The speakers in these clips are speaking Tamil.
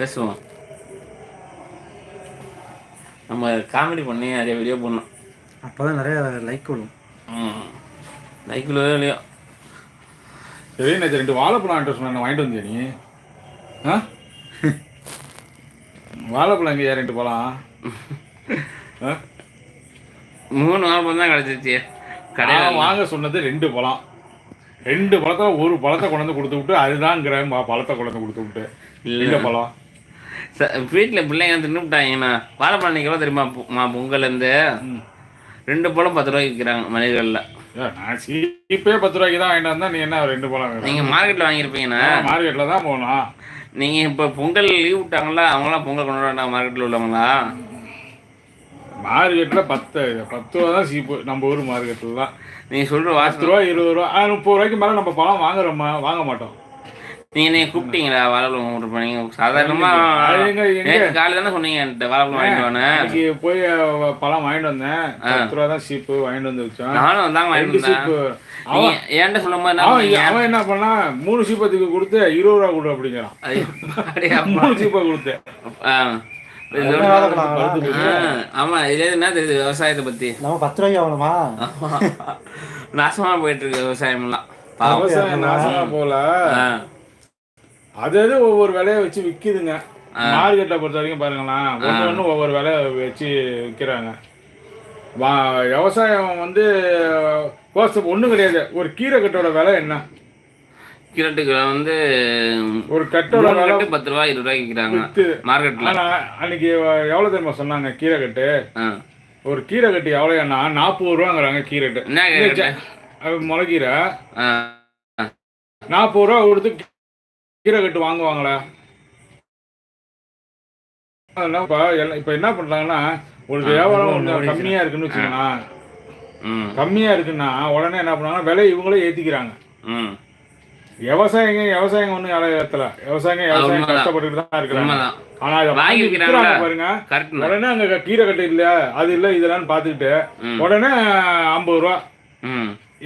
பேசுவோம். நம்ம காமெடி பண்ணி நிறைய வீடியோ பண்ணோம். அப்போ தான் நிறைய லைக் வரும். லைக் விழுவோ இல்லையோ. சரி நேற்று 2 வாழைப்பழம் வாங்கிட்டு வாங்கிட்டு வந்தியா நீ? ஆ வாழைப்பழம் எங்கேயா 2 பழம்? 3 வாழைப்பழம் தான் கிடச்சிச்சு. கடையில் வாங்க சொன்னது 2 பழம். 2 பழத்தை ஒரு பழத்தை கொண்டு வந்து கொடுத்து விட்டு அதுதான்ங்கிற பழத்தை கொண்டு வந்து கொடுத்து விட்டு இல்லை பழம் வீட்டில் பிள்ளைங்க தின்னுட்டாங்கண்ணா. வாழைப்பழம் நிற்கவா தெரியுமா? பொங்கல்லேருந்து 2 பழம் 10 ரூபாய்க்கு விற்கிறாங்க மளிகைகளில். நான் சீப்பே 10 ரூபாய்க்கு தான் வாங்கிட்டு வந்தா நீ என்ன 2 பழம்? நீங்கள் மார்க்கெட்டில் வாங்கியிருப்பீங்கண்ணா. மார்க்கெட்டில் தான் போகணும். நீங்கள் இப்போ பொங்கல் லீவ் விட்டாங்களா? அவங்களாம் பொங்கல் கொண்டு வராங்க மார்க்கெட்டில் உள்ளவங்களா? மார்க்கெட்டில் 10 ரூபா தான் சீப்பு. நம்ம ஊர் மார்க்கெட்டில் தான் நீங்கள் சொல்கிற 10 ரூபா 20 ரூபா 30 ரூபாய்க்கு மேலே நம்ம பழம் வாங்க மாட்டோம். நீங்கள் கூப்பிட்டீங்களா வாழைப்பழம் கொடுப்பேன்? நீங்கள் சாதாரணமாக காலையில் தானே சொன்னீங்க என்கிட்ட வாழைப்பழம் வாங்கிட்டு வானேன். இன்னைக்கு போய் பழம் வாங்கிட்டு வந்தேன். 10 ரூபா தான் சீப்பு வாங்கிட்டு வந்து வச்சோம். நானும் வந்தாங்க வாங்கிட்டு சீப்பு. ஏன்ட்ட சொல்லும் போது அவன் என்ன பண்ணா 3 சீப்பத்துக்கு கொடுத்து 20 ரூபா கொடு அப்படிங்கிறான். 3 சீப்பை கொடுத்து. ஆமா இதுல என்ன தெரியுது விவசாயத்தை பத்தி? நம்ம 10 ரூபாய்க்கு ஆகணுமா? நாசமா போயிட்டு இருக்கு விவசாயம்லாம். விவசாயம் நாசமா போல. அது ஒவ்வொரு விலையை வச்சு விற்கிதுங்க. மார்க்கெட்டை பொறுத்த வரைக்கும் பாருங்களேன், ஒன்று ஒவ்வொரு விலையை வச்சு விற்கிறாங்க. விவசாயம் வந்து ஒன்றும் கிடையாது. ஒரு கீரை கட்டோட விலை என்ன? கீரட்டுக்கு வந்து ஒரு கட்டோட விலை 10 ரூபா 20 ரூபாய்க்கு விற்கிறாங்க மார்க்கெட்ல. அன்னைக்கு எவ்வளோ தெரியுமா சொன்னாங்க? கீரை கட்டு ஒரு கீரை கட்டு எவ்வளோன்னா 40 ரூபாங்கிறாங்க. கீரைட்டு முளைக்கீரை 40 ரூபா கொடுத்து கீரை கட்டு வாங்குவாங்களா? இப்போ என்ன பண்ணுறாங்கன்னா, ஒரு வியாபாரம் ஒன்று கம்மியாக இருக்குன்னு வச்சுக்கோங்களேன். கம்மியாக இருக்குன்னா உடனே என்ன பண்ணுவாங்கன்னா விலை இவங்களே ஏற்றிக்கிறாங்க. விவசாயிங்க ஒன்றும் யாரும் ஏற்றல. விவசாயம் கஷ்டப்பட்டுட்டு தான் இருக்கிறாங்க. ஆனால் அதை வாங்கி விற்கிறாங்க பாருங்க. உடனே அங்கே கீரை கட்டு இல்லை, அது இல்லை, இதெல்லாம் பார்த்துக்கிட்டு உடனே 50 ரூபா.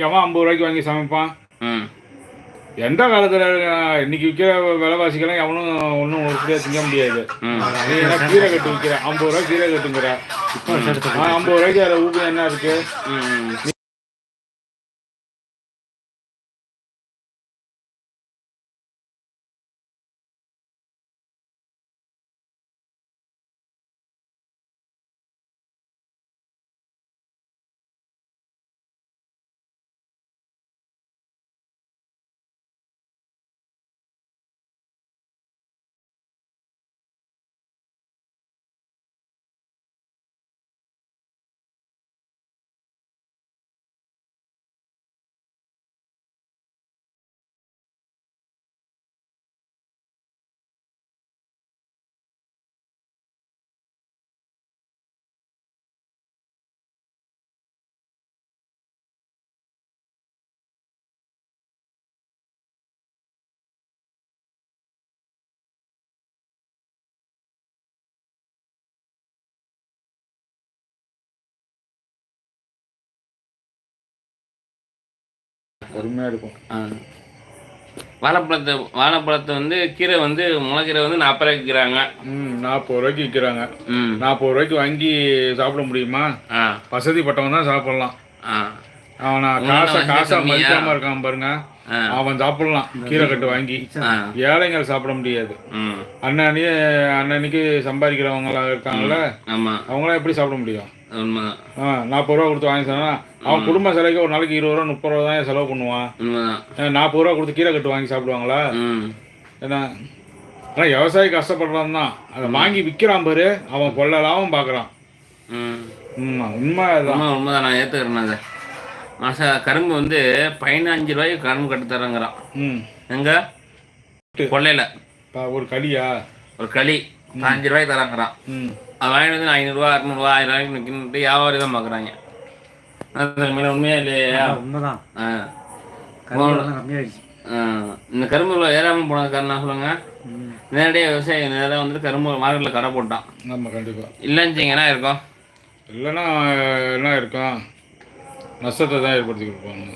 எவன் 50 ரூபாய்க்கு வாங்கி சமைப்பான்? எந்த காலத்தில் இன்னைக்கு விற்கிற விலைவாசிக்கெல்லாம் எவனும் ஒன்றும் உருப்படியாக திங்க முடியாது. நீ என்ன கீரை கட்டு விற்கிற? 50 ரூபா கீரை கட்டுங்கிற. 50 ரூபாய்க்கு அதில் ஊக்கம் என்ன இருக்கு? பொறுமையாக இருக்கும். வாழைப்பழத்தை வந்து கீரை வந்து முளைக்கீரை வந்து 40 ரூபாய்க்கு விற்கிறாங்க. 40 ரூபாய்க்கு விற்கிறாங்க. 40 ரூபாய்க்கு வாங்கி சாப்பிட முடியுமா? வசதிப்பட்டவன் தான் சாப்பிடலாம். அவனை காசை மதிக்காம இருக்கான் பாருங்க, அவன் சாப்பிடலாம் கீரை கட்டு வாங்கி. ஏழைங்கள் சாப்பிட முடியாது. அன்னன்னைக்கு சம்பாதிக்கிறவங்களா இருக்காங்கல்ல, அவங்களாம் எப்படி சாப்பிட முடியும்? 40 ரூபா கொடுத்து வாங்கி சொன்னா அவன் குடும்ப செலவுக்கு ஒரு நாளைக்கு 20 ரூபா 30 ரூபா தான் செலவு பண்ணுவான். 40 ரூபா கொடுத்து கீரை கட்டு வாங்கி சாப்பிடுவாங்களா? ஏன்னா ஆனால் விவசாயி கஷ்டப்படுறான் தான். அதை வாங்கி விற்கிறான் பாரு, அவன் கொள்ள லாபம் பார்க்குறான். உண்மைதான், நான் ஏற்றுக்கிறேன். அதை கரும்பு வந்து 15 ரூபாய்க்கு கரும்பு கட்டு தரங்கிறான். எங்க கொள்ளையில் ஒரு களியா? ஒரு களி 5 ரூபாய்க்கு தராங்கிறான். அது வாங்கிட்டு வந்து 500 ரூபா 600 ரூபா 1000 ரூபாய்க்கு நிற்கிட்டு வியாபாரி தான் பார்க்குறாங்க. உண்மையா இல்லையா? உண்மைதான். இந்த கரும்பு ஏறாமல் போனது காரணம் சொல்லுங்க. நேரடியாக விவசாயி நேராக வந்துட்டு கரும்பு மார்க்கெட்டில் கடை போட்டான். ஆமாம், கண்டிப்பாக. இல்லைன்னு என்ன இருக்கும்? இல்லைன்னா என்ன இருக்கும்? நஷ்டத்தை தான் ஏற்படுத்தி கொடுப்பாங்க.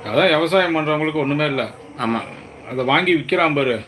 அதான் விவசாயம் பண்ணுறவங்களுக்கு ஒன்றுமே இல்லை. ஆமாம், அதை வாங்கி விற்கிறான் பாரு.